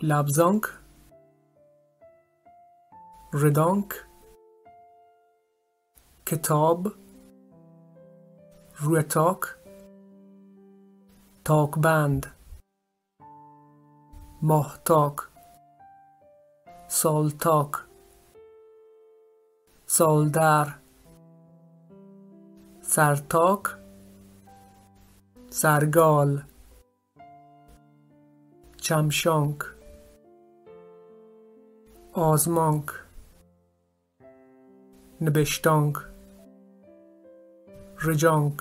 لبزانک، ردانک، کتاب، روی تاک، تاکبند، ماهتاک، سالتاک، سالدر، سرتاک، سرگال، چمشانک، آزمانک، نبشتانک، رجانک،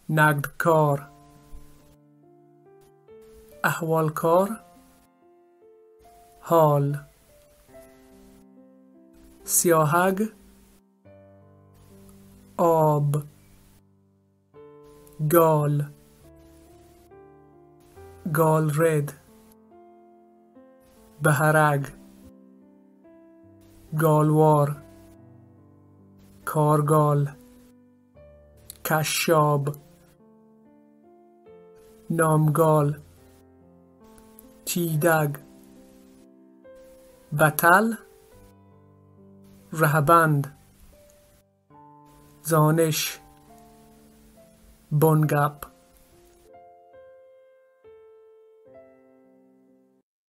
نقدکار، احوالکار، حال، سیاهگ، آب، گال، گالرد، بهرگ، گالوار، کارگال، کشاب، نامگال، تیدگ، بتل، رهبند، زانش، بنگپ.